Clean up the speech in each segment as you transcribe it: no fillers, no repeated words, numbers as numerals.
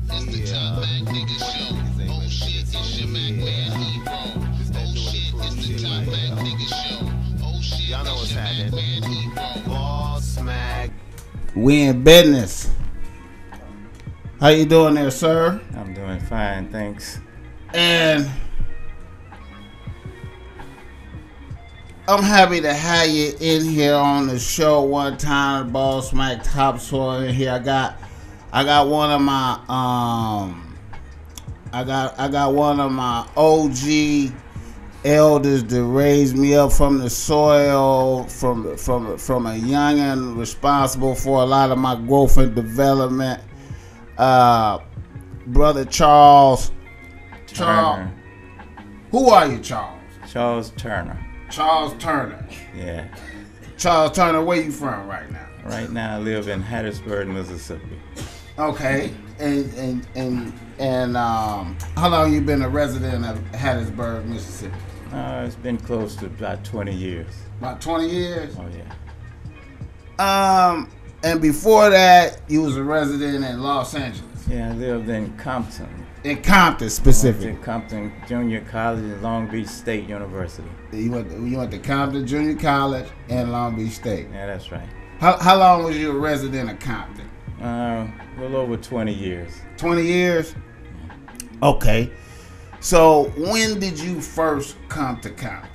It's the top Mac nigga show. Oh shit, it's your Mac man Hero. Oh shit, it's the top Mac nigga show. Oh shit, y'all know what's happening. Man Hero. Bossmack. We in business. How you doing there, sir? I'm doing fine, thanks. And I'm happy to have you in here on the show one time. Bossmack Topsoil in here. I got one of my I got one of my OG elders that raised me up from the soil, from a youngin', responsible for a lot of my growth and development. Brother Charles. Turner. Who are you, Charles? Charles Turner. Charles Turner. Yeah. Charles Turner, where you from right now? Right now I live in Hattiesburg, Mississippi. Okay. And how long you been a resident of Hattiesburg, Mississippi? It's been close to about 20 years. About 20 years? Oh yeah. And before that, you was a resident in Los Angeles. Yeah, I lived in Compton. In Compton, specifically. In Compton Junior College and Long Beach State University. You went to Compton Junior College and Long Beach State. Yeah, that's right. How long was you a resident of Compton? A little over 20 years. 20 years? Okay. So when did you first come to Compton?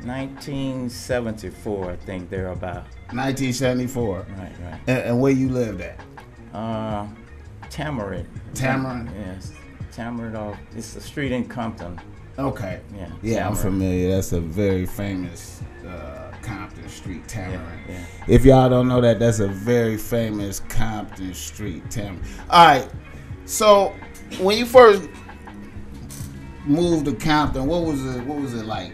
1974, I think, thereabout. 1974. Right. And where you lived at? Tamarind. Tamarind? Yes. Tamarind. It's a street in Compton. Okay. Yeah. Yeah, I'm Tamarind. familiar. That's a very famous Compton Street, Tamarind. Yeah. If y'all don't know that, that's a very famous Compton Street, Tamarind. All right. So when you first moved to Compton, what was it like?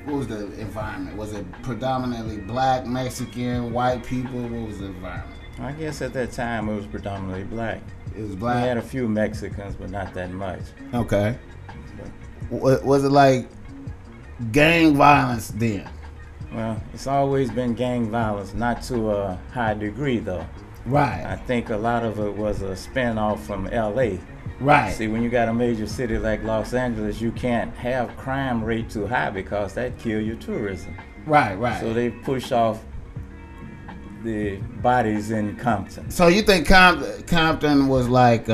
What was the environment? Was it predominantly black, Mexican, white people? What was the environment? I guess at that time it was predominantly black. It was We black. had a few Mexicans, but not that much. Okay. Was it like gang violence then? Well, it's always been gang violence, not to a high degree though. I Right. think a lot of it was a spin-off from LA. Right. See, when you got a major city like Los Angeles, you can't have crime rate too high because that kill your tourism. Right. So they push off the bodies in Compton. So you think Compton was like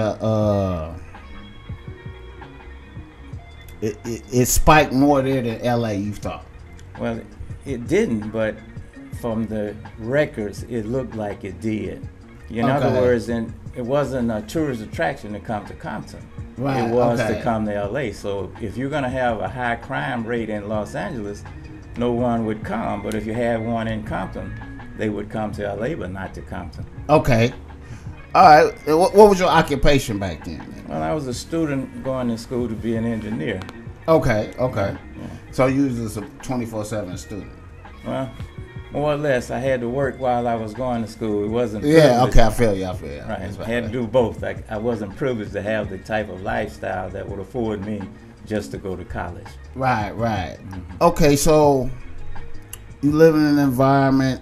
it spiked more there than LA, you thought? Well, it didn't, but from the records, it looked like it did. In other Okay. words, it wasn't a tourist attraction to come to Compton. Right, It was okay. to come to LA. So if you're going to have a high crime rate in Los Angeles, no one would come. But if you had one in Compton, they would come to LA, but not to Compton. Okay. All right. What was your occupation back then? Well, I was a student going to school to be an engineer. Okay. Yeah. So you was just a 24/7 student. Well, more or less, I had to work while I was going to school. It wasn't Yeah. privileged. Okay. I feel you. Right, That's I had to do both. I wasn't privileged to have the type of lifestyle that would afford me just to go to college. Right. Okay. So you live in an environment.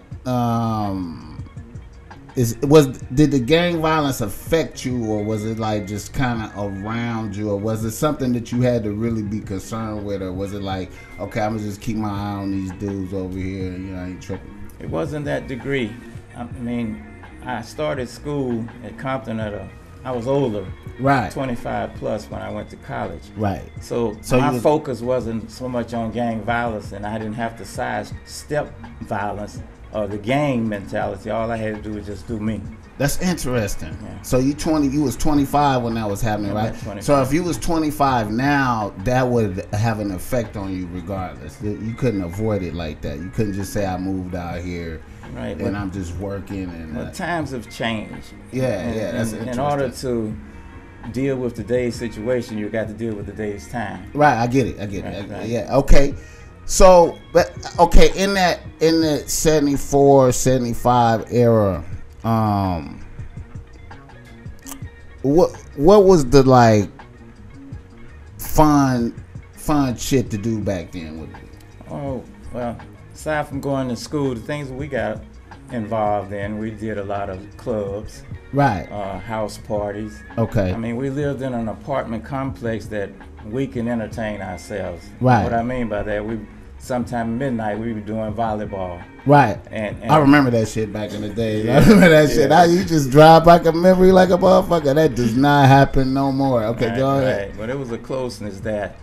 Did the gang violence affect you, or was it like just kind of around you, or was it something that you had to really be concerned with, or was it like, okay, I'm gonna just keep my eye on these dudes over here, I ain't tripping? It wasn't that degree. I mean, I started school at Compton I was older, Right. 25 plus when I went to college. Right. So my focus wasn't so much on gang violence, and I didn't have to sidestep violence or the gang mentality. All I had to do was just do me. That's interesting. Yeah. So you was 25 when that was happening, Yeah, right? 25. So if you was 25 now, that would have an effect on you regardless. You couldn't avoid it like that. You couldn't just say I moved out here Right. and I'm just working and Well, times have changed. Yeah, that's In order interesting. to deal with today's situation, you got to deal with today's time. Right, I get it. Right. Yeah, okay. So, but okay, in the 74, 75 era, what was the like fun shit to do back then with it? Oh, well, aside from going to school, the things we got involved in, we did a lot of clubs. Right. House parties. Okay. I mean, we lived in an apartment complex that we can entertain ourselves. Right. What I mean by that, sometime midnight we were doing volleyball. Right. And I remember that shit back in the day. Yeah, I remember that shit. yeah. You just drive back a memory like a motherfucker. That does not happen no more. Okay, Right, go ahead. right. But it was a closeness that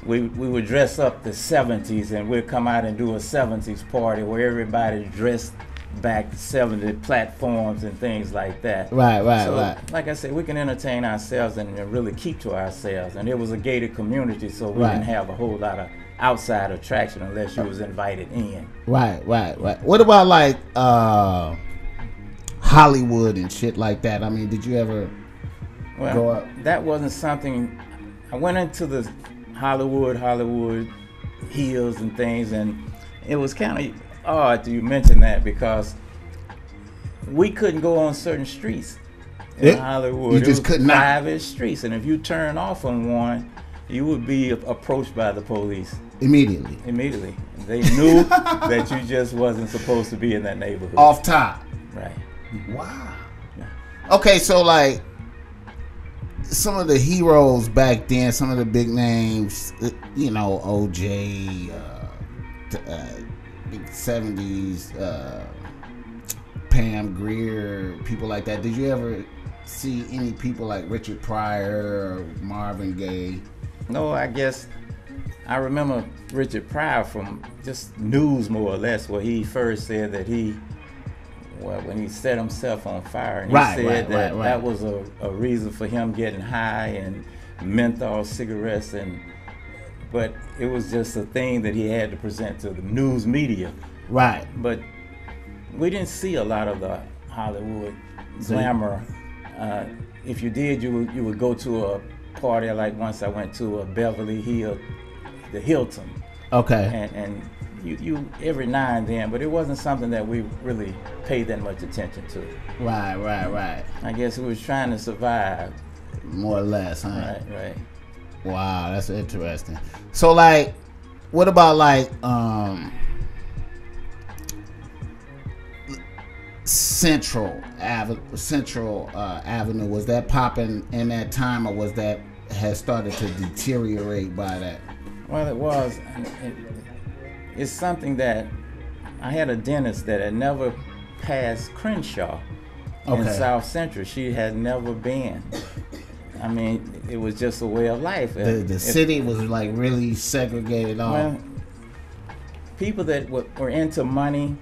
we would dress up the 70s, and we'd come out and do a 70s party where everybody dressed back 70 platforms and things like that. Right. So, like I said, we can entertain ourselves and really keep to ourselves. And it was a gated community, so we Right. didn't have a whole lot of outside attraction unless you was invited in. Right. What about like Hollywood and shit like that? I mean, did you ever go Well, up? that wasn't something. I went into the Hollywood Hills and things, and it was kind of odd you mention that because we couldn't go on certain streets in Hollywood. You It just was could not. private streets, and if you turn off on one, you would be approached by the police Immediately. immediately. They knew that you just wasn't supposed to be in that neighborhood. Off top. Right. Wow. Yeah. Okay, so like some of the heroes back then, some of the big names, you know, OJ, big 70s, Pam Grier, people like that. Did you ever see any people like Richard Pryor or Marvin Gaye? No, I guess I remember Richard Pryor from just news more or less, where he first said that when he set himself on fire, and he said that was a reason for him getting high and menthol cigarettes, but it was just a thing that he had to present to the news media. Right. But we didn't see a lot of the Hollywood glamour. If you did, you would go to a party. Like once I went to a Beverly Hills, the Hilton. Okay. And you every now and then, but it wasn't something that we really paid that much attention to. Right. I guess we was trying to survive. More or less, huh? Right. Wow, that's interesting. So like, what about like Central Avenue? Was that popping in that time, or was that has started to deteriorate by that? Well, it was. It's something that I had a dentist that had never passed Crenshaw in South Central. She had never been. I mean, it was just a way of life. The city was like really segregated off. Well, people that were into money,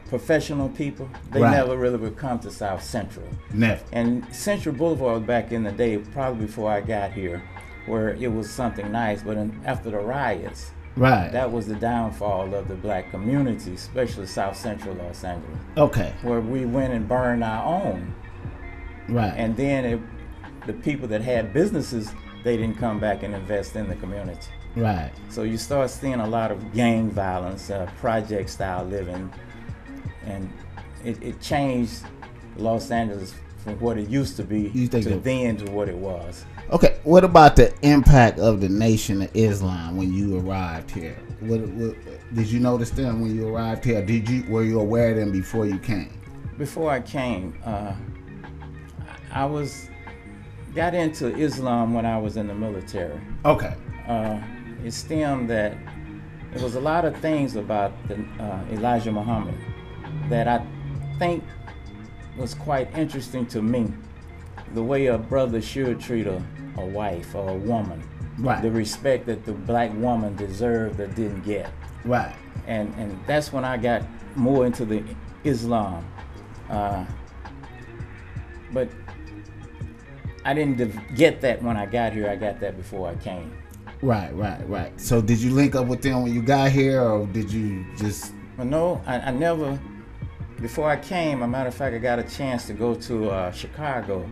professional people, they never really would come to South Central. Never. And Central Boulevard back in the day, probably before I got here, where it was something nice, but after the riots, that was the downfall of the black community, especially South Central Los Angeles. Okay. Where we went and burned our own. Right. And then the people that had businesses, they didn't come back and invest in the community. Right. So you start seeing a lot of gang violence, project style living, and it changed Los Angeles from what it used to be to what it was. Okay, what about the impact of the Nation of Islam when you arrived here? What did you notice them when you arrived here? Were you aware of them before you came? Before I came, I got into Islam when I was in the military. Okay. It stemmed that there was a lot of things about Elijah Muhammad that I think was quite interesting to me. The way a brother should treat a wife or a woman. Right. The respect that the black woman deserved that didn't get. Right. And that's when I got more into the Islam. But I didn't get that when I got here. I got that before I came. Right. So did you link up with them when you got here, or did you just... Well, no, I never... Before I came, as a matter of fact, I got a chance to go to Chicago.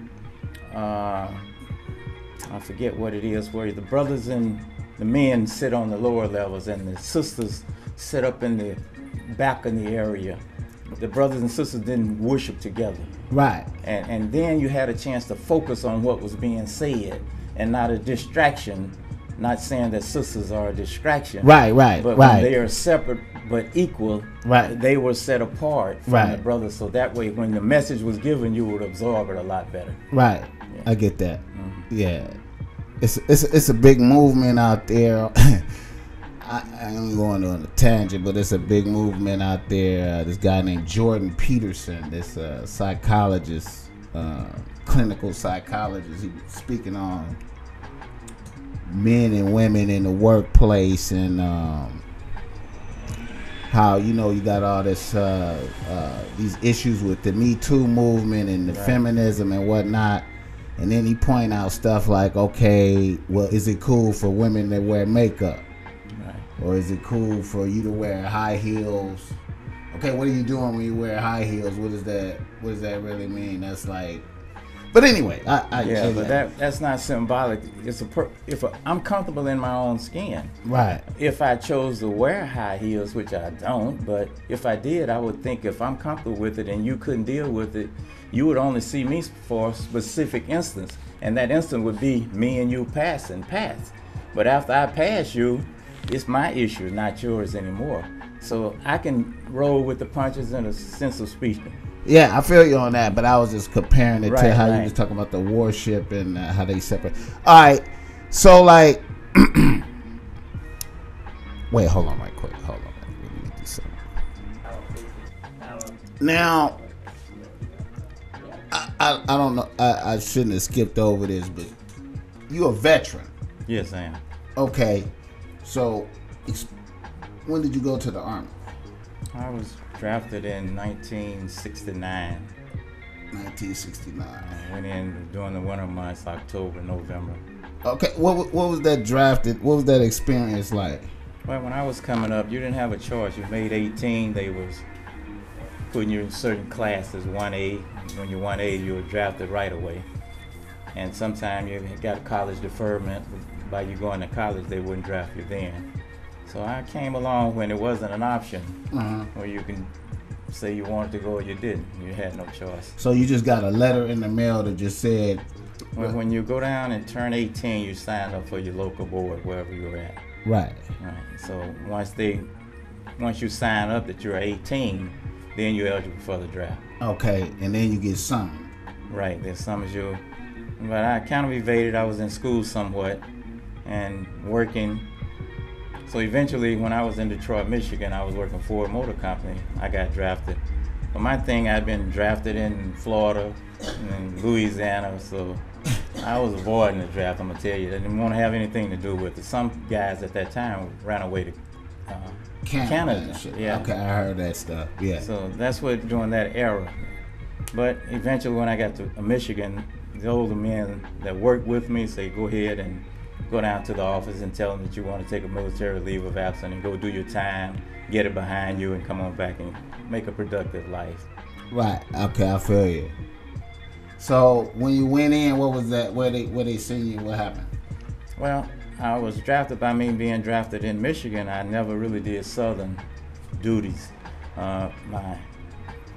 I forget what it is, where the brothers and the men sit on the lower levels and the sisters sit up in the balcony area. The brothers and sisters didn't worship together. Right. And then you had a chance to focus on what was being said and not a distraction. Not saying that sisters are a distraction. Right. But when they are separate but equal. Right. They were set apart from Right. the brothers, so that way when the message was given, you would absorb it a lot better. Right. Yeah. I get that. Yeah. It's a big movement out there. I'm going on a tangent, but it's a big movement out there. This guy named Jordan Peterson, this psychologist, clinical psychologist, he was speaking on men and women in the workplace and how, you know, you got all this these issues with the Me Too movement and the feminism and whatnot. And then he point out stuff like, okay, well, is it cool for women to wear makeup? Right. Or is it cool for you to wear high heels? Okay, what are you doing when you wear high heels? What does that really mean? That's like, but anyway, that's not symbolic. It's I'm comfortable in my own skin. Right. If I chose to wear high heels, which I don't, but if I did, I would think if I'm comfortable with it and you couldn't deal with it, you would only see me for a specific instance, and that instance would be me and you passing paths. But after I pass you, it's my issue, not yours anymore. So I can roll with the punches in a sense of speaking. Yeah, I feel you on that, but I was just comparing it to how you was talking about the warship and how they separate. All right, so like, wait, hold on right quick. Hold on. Let me do something. Now, I don't know. I shouldn't have skipped over this, but you're a veteran. Yes, I am. Okay, so when did you go to the Army? I was drafted in 1969. 1969. I went in during the winter months, October, November. Okay, what was that drafted? What was that experience like? Well, when I was coming up, you didn't have a choice. You made 18, they was putting you in certain classes, 1A. When you're 1A, you were drafted right away. And sometimes you got a college deferment. By you going to college, they wouldn't draft you then. So I came along when it wasn't an option, where you can say you wanted to go or you didn't. You had no choice. So you just got a letter in the mail that just said... Well, when you go down and turn 18, you sign up for your local board, wherever you're at. Right. So once you sign up that you're 18, then you're eligible for the draft. Okay, and then you get summoned. Right, they summons you. But I kind of evaded. I was in school somewhat and working. So eventually, when I was in Detroit, Michigan, I was working for a motor company. I got drafted. But my thing, I'd been drafted in Florida and Louisiana, so I was avoiding the draft, I'm going to tell you. I didn't want to have anything to do with it. Some guys at that time ran away to Canada. Yeah. Okay, I heard that stuff. Yeah. So that's what during that era. But eventually, when I got to Michigan, the older men that worked with me say, go ahead and go down to the office and tell them that you want to take a military leave of absence and go do your time, get it behind you, and come on back and make a productive life. Right. Okay, I feel you. So when you went in, what was that? Where they seen you? What happened? Well, I was drafted. By me being drafted in Michigan, I never really did Southern duties. My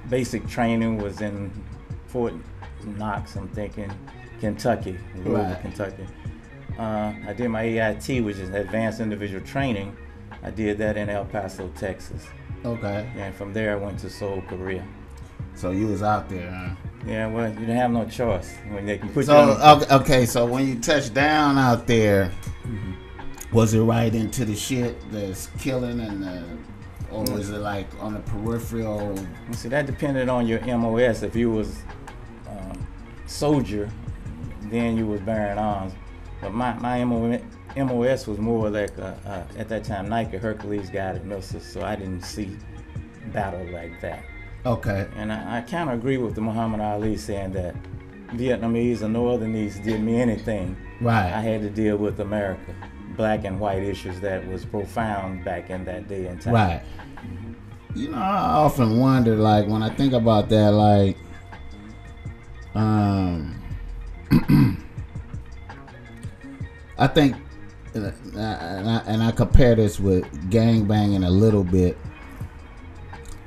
basic training was in Fort Knox, I'm thinking, Kentucky, Louisville, Kentucky. I did my AIT, which is Advanced Individual Training. I did that in El Paso, Texas. Okay. And from there, I went to Seoul, Korea. So you was out there, huh? Yeah, well, you didn't have no choice when they can put you on. Okay, so when you touched down out there, was it right into the shit that's killing or was it like on the peripheral? See, that depended on your MOS. If you was soldier, then you was bearing arms. But my MOS was more like at that time Nike Hercules guided missiles, so I didn't see battle like that. Okay. And I kind of agree with the Muhammad Ali saying that Vietnamese or Northernese did me anything. Right. I had to deal with America, black and white issues that was profound back in that day and time. Right. You know, I often wonder, like, when I think about that, like, I think, and I compare this with gangbanging a little bit.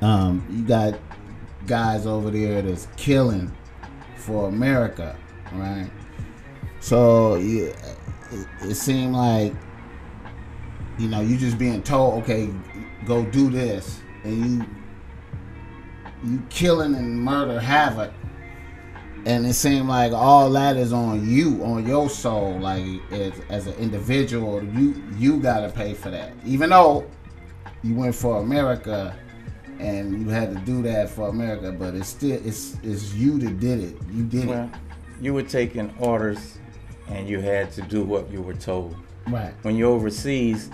You got guys over there that's killing for America, right? So it seemed like you know, you just being told, okay, go do this, and you killing and murder havoc, and it seemed like all that is on you, on your soul, like as an individual, you gotta pay for that, even though you went for America and you had to do that for America, but it's still it's you that did it. You did it. You were taking orders, and you had to do what you were told. Right. When you're overseas,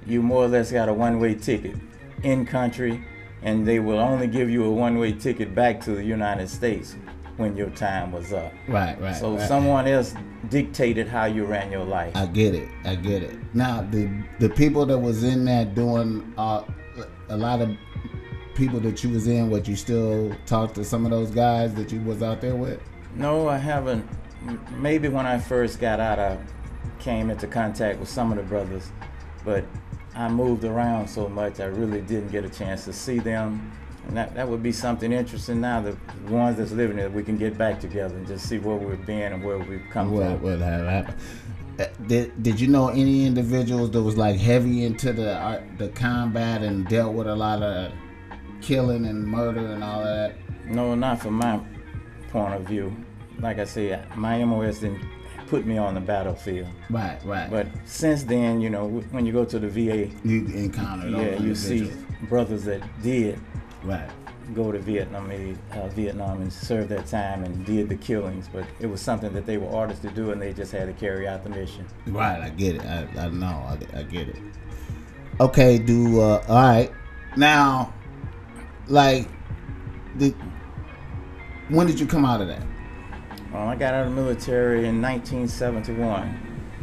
you more or less got a one-way ticket in country, and they will only give you a one-way ticket back to the United States when your time was up. Right. So someone else dictated how you ran your life. I get it. Now, the people that was in there doing a lot of people that you was in, what you still talk to some of those guys that you was out there with? No, I haven't. Maybe when I first got out, I came into contact with some of the brothers, but I moved around so much I really didn't get a chance to see them. And that would be something interesting now, the ones that's living there, we can get back together and just see where we've been and where we've come from. What have happened? Did you know any individuals that was like heavy into the combat and dealt with a lot of killing and murder and all of that? No, not from my point of view. Like I say, my MOS didn't put me on the battlefield. Right. But since then, you know, when you go to the VA, you encounter those you see brothers that did go to Vietnam and serve their time and did the killings, but it was something that they were orders to do, and they just had to carry out the mission. Right, I get it. I know, I get it. Okay, all right. Now, like, when did you come out of that? Well, I got out of the military in 1971.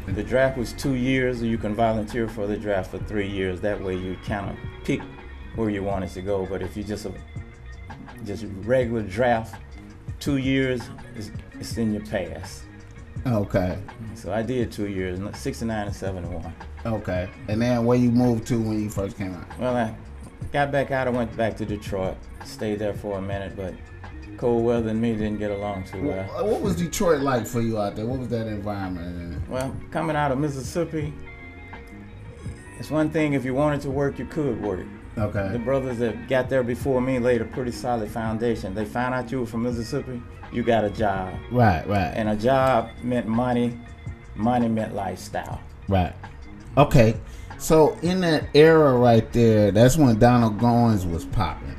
The draft was 2 years, or you can volunteer for the draft for 3 years. That way you kind of pick where you wanted to go. But if you just regular draft, 2 years, it's in your past. Okay. So I did 2 years, 69 and 71. Okay. And then where you moved to when you first came out? Well, I got back out. I went back to Detroit, stayed there for a minute, but cold weather and me didn't get along too well. What was Detroit like for you out there? What was that environment? Well, coming out of Mississippi, it's one thing, if you wanted to work, you could work. Okay. The brothers that got there before me laid a pretty solid foundation. They found out you were from Mississippi, you got a job. Right. And a job meant money, money meant lifestyle. Right. Okay. So in that era right there, that's when Donald Goins was popping.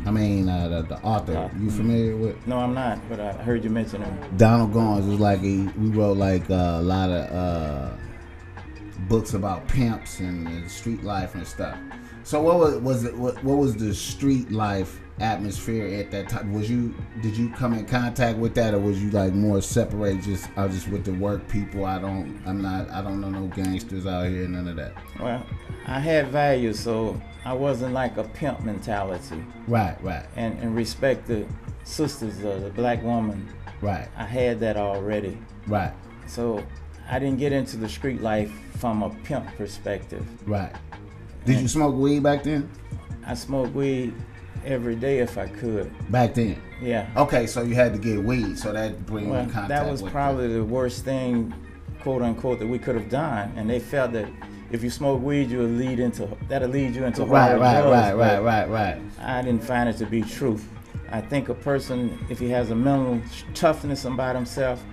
I mean, the author. You familiar with? No, I'm not, but I heard you mention him. Donald Goins was like we wrote like a lot of books about pimps and street life and stuff. So what was the street life atmosphere at that time? Did you come in contact with that, or was you like more separate? I was just with the work people. I don't know no gangsters out here, none of that. Well, I had values, so I wasn't like a pimp mentality. Right. And respect the sisters, the black woman. Right. I had that already. Right. So I didn't get into the street life from a pimp perspective. Right. Did you smoke weed back then? I smoked weed every day if I could. Back then? Yeah. Okay, so you had to get weed, so that bring you in contact. That was probably the worst thing, quote unquote, that we could have done, and they felt that if you smoke weed, that'll lead you into hard drugs. Right. I didn't find it to be true. I think a person, if he has a mental toughness about himself,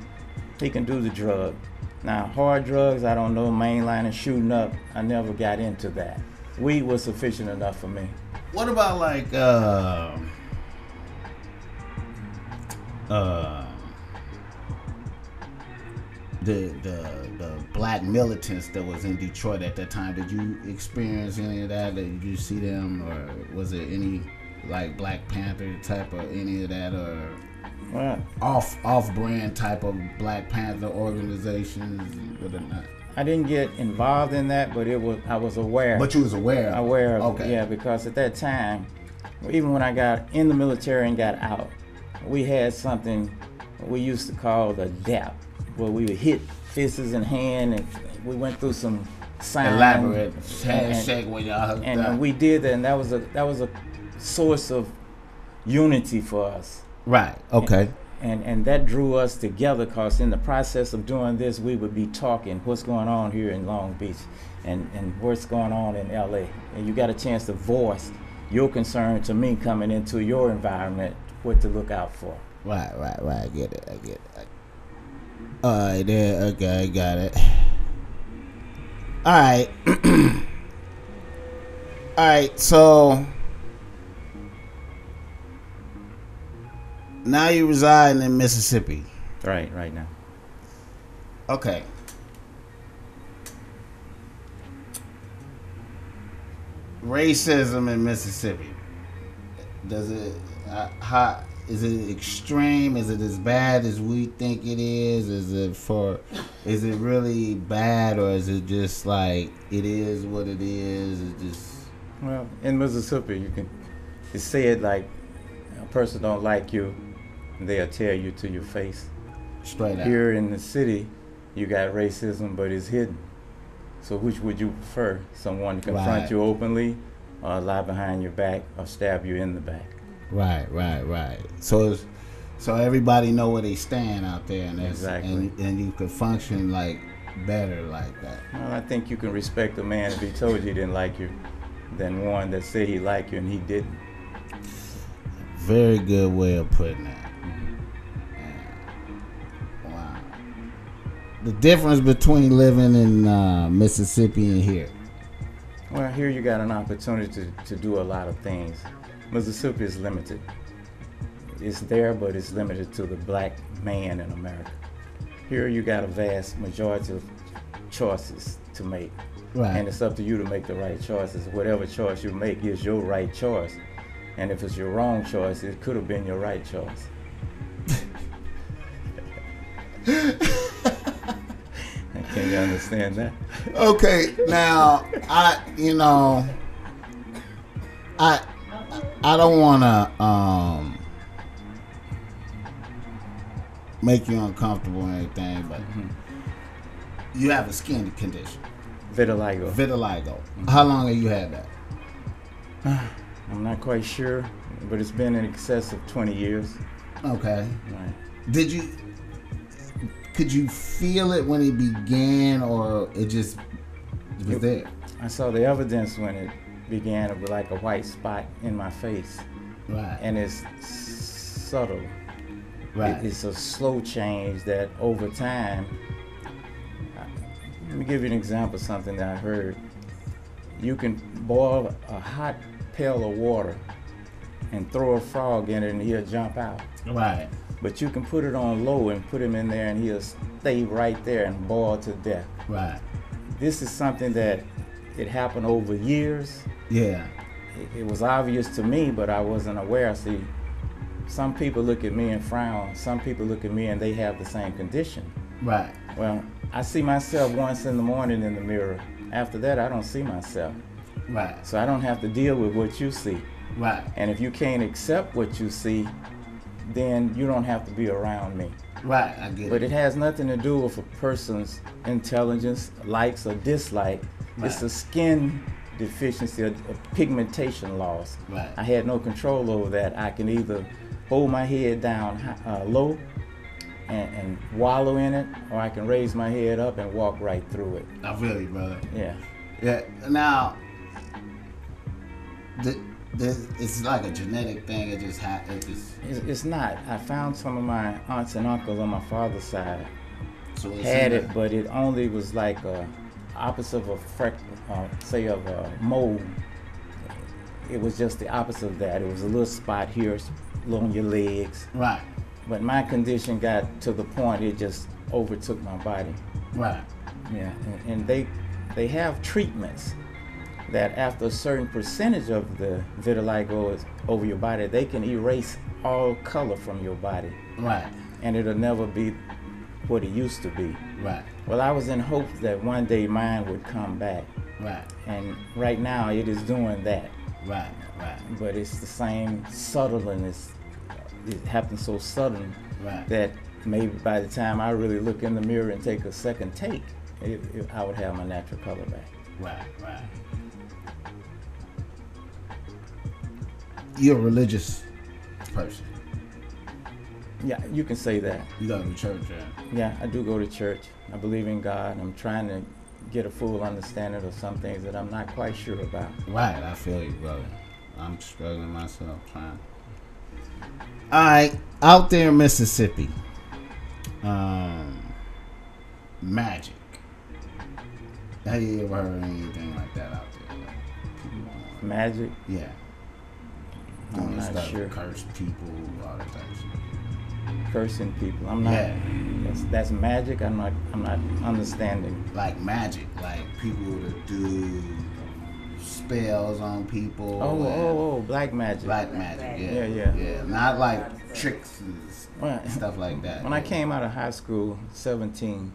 he can do the drug. Now, hard drugs, I don't know, mainline and shooting up, I never got into that. Weed was sufficient enough for me. What about like the black militants that was in Detroit at that time? Did you experience any of that? Did you see them, or was it any like Black Panther type of any of that, or off-brand type of Black Panther organizations? I didn't get involved in that, but I was aware. But you was aware? Aware of okay. Yeah, because at that time, even when I got in the military and got out, we had something we used to call the DAP, where we would hit fists in hand, and we went through some signs. Elaborate handshake when y'all hooked up. And we did that, and that was a source of unity for us. Right. Okay. And that drew us together, because in the process of doing this, we would be talking what's going on here in Long Beach and what's going on in LA. And you got a chance to voice your concern to me coming into your environment, what to look out for. Right. I get it. All right, there. Okay, I got it. All right. All right, so now you reside in Mississippi. Right now. Okay. Racism in Mississippi. Does it how is it extreme? Is it as bad as we think it is? Is it really bad, or is it just like it is what it is? It just Well, in Mississippi, you can say it like a person don't like you, they'll tell you to your face. Straight out. Here in the city, you got racism, but it's hidden. So which would you prefer? Someone to confront you openly, or lie behind your back, or stab you in the back? Right. So everybody know where they stand out there, and exactly. and you can function like better like that. Well, I think you can respect a man if he told you he didn't like you, than one that said he liked you and he didn't. Very good way of putting that. Wow. The difference between living in Mississippi and here. Well, here you got an opportunity to do a lot of things. Mississippi is limited. It's there, but it's limited to the black man in America. Here you got a vast majority of choices to make. Right. And it's up to you to make the right choices. Whatever choice you make is your right choice. And if it's your wrong choice, it could have been your right choice. Can you understand that? Okay, now I don't want to make you uncomfortable or anything, but you have a skin condition. Vitiligo. Mm-hmm. How long have you had that? I'm not quite sure, but it's been in excess of 20 years. Okay. Right. Could you feel it when it began, or it was there? I saw the evidence when it began. It was like a white spot in my face. Right. And it's subtle. Right. It's a slow change that over time. Let me give you an example of something that I heard. You can boil a hot pail of water and throw a frog in it and he'll jump out. Right. But you can put it on low and put him in there and he'll stay right there and boil to death. Right. This is something that it happened over years. Yeah. It was obvious to me, but I wasn't aware. See, some people look at me and frown. Some people look at me and they have the same condition. Right. Well, I see myself once in the morning in the mirror. After that, I don't see myself. Right. So I don't have to deal with what you see. Right. And if you can't accept what you see, then you don't have to be around me. Right, I get it. But it has nothing to do with a person's intelligence, likes or dislike. Right. It's a skin deficiency, a pigmentation loss. Right. I had no control over that. I can either hold my head down low and wallow in it, or I can raise my head up and walk right through it. I feel you, brother. Yeah. Yeah. Now, it's like a genetic thing. It just happens. It's not. I found some of my aunts and uncles on my father's side So had it, but it only was like a opposite of a mole. It was just the opposite of that. It was a little spot here along your legs. Right. But my condition got to the point it just overtook my body. Right. Yeah, and they have treatments that after a certain percentage of the vitiligo is over your body, they can erase all color from your body. Right. And it'll never be what it used to be. Right. Well, I was in hopes that one day mine would come back. Right. And right now it is doing that. Right. Right. But it's the same subtle, and it happens so sudden Right. that maybe by the time I really look in the mirror and take a second take, I would have my natural color back. Right. Right. You're a religious person. Yeah, you can say that. You go to church, yeah? Yeah, I do go to church. I believe in God. I'm trying to get a full understanding of some things that I'm not quite sure about. Right, I feel you, brother. I'm struggling myself trying. All right, out there in Mississippi, magic. Have you ever heard anything like that out there? Like, Magic? yeah. I'm not stuff, sure. Curse people, all that type of shit. Cursing people. I'm not. Yeah. That's magic. I'm not understanding. Like magic, like people that do spells on people. Oh, black magic. Black magic, yeah. Yeah. Not like tricks and Well, stuff like that. When I came out of high school, 17,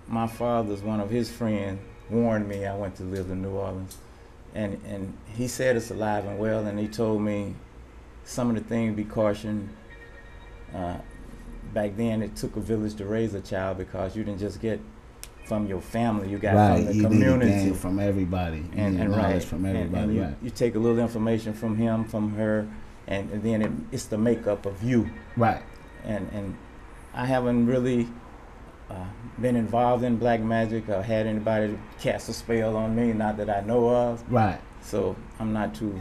my father's one of his friends warned me I went to live in New Orleans. And he said it's alive and well, and he told me some of the things be cautioned. Back then, it took a village to raise a child because you didn't just get from your family, you got from the community. Need to gain from everybody. And knowledge from everybody. And you take a little information from him, from her, and then it's the makeup of you. Right. And I haven't really been involved in black magic or had anybody cast a spell on me, not that I know of. Right. So I'm not too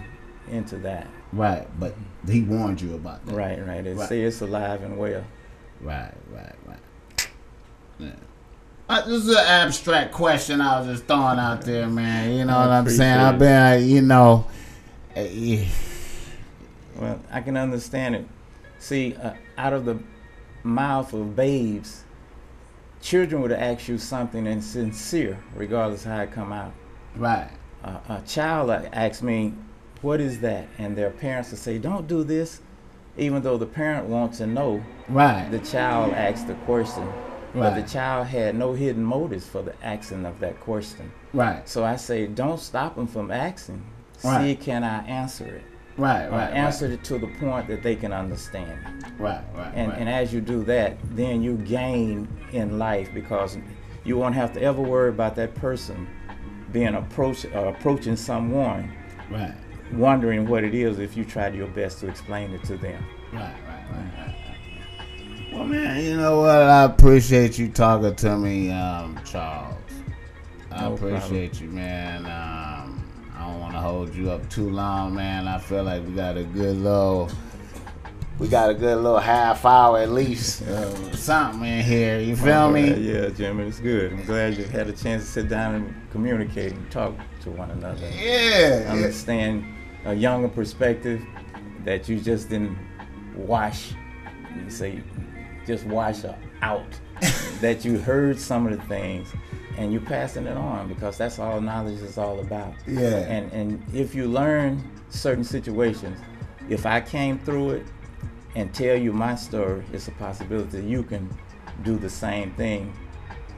into that. Right, but he warned you about that. Right. It say it's alive and well. Right. Yeah. This is an abstract question I was just throwing out there, man. You know what I'm saying? I've been, Well, I can understand it. See, out of the mouth of babes, children would ask you something and sincere, regardless how it come out. Right. A child asks me, what is that? And their parents will say, don't do this. Even though the parent wants to know, right, the child asks the question. Right. But the child had no hidden motives for the asking of that question. Right. So I say, don't stop them from asking. Right. See, can I answer it? Right. Answer it to the point that they can understand. Right. And as you do that, then you gain in life, because you won't have to ever worry about that person being approaching someone, right, wondering what it is if you tried your best to explain it to them. Right. Well, man, you know what? I appreciate you talking to me, Charles. I appreciate you, man. I don't want to hold you up too long, man. I feel like we got a good little half hour at least, something in here. You feel me? Yeah, Jimmy, it's good. I'm glad you had a chance to sit down and communicate and talk to one another. Yeah. Understand a younger perspective that you just didn't wash. You say, just wash out. That you heard some of the things and you passing it on, because that's all knowledge is all about. Yeah. And if you learn certain situations, if I came through it and tell you my story, it's a possibility you can do the same thing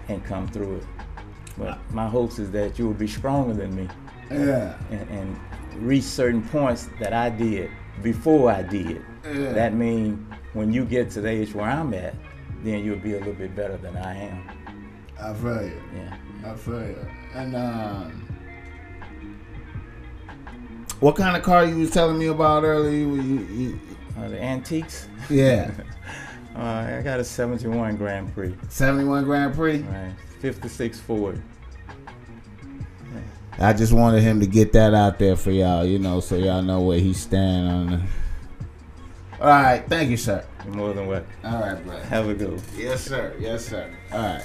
and come through it. But my hopes is that you will be stronger than me. Yeah. And reach certain points that I did before I did. Yeah. That means when you get to the age where I'm at, then you'll be a little bit better than I am. I feel you. Yeah. I feel you. And what kind of car you was telling me about earlier? The antiques? Yeah. I got a 71 Grand Prix. 71 Grand Prix? Right. 56 Ford. I just wanted him to get that out there for y'all, so y'all know where he's standing on the... All right. Thank you, sir. You're more than welcome. All right, brother. Have a good one. Yes, sir. All right.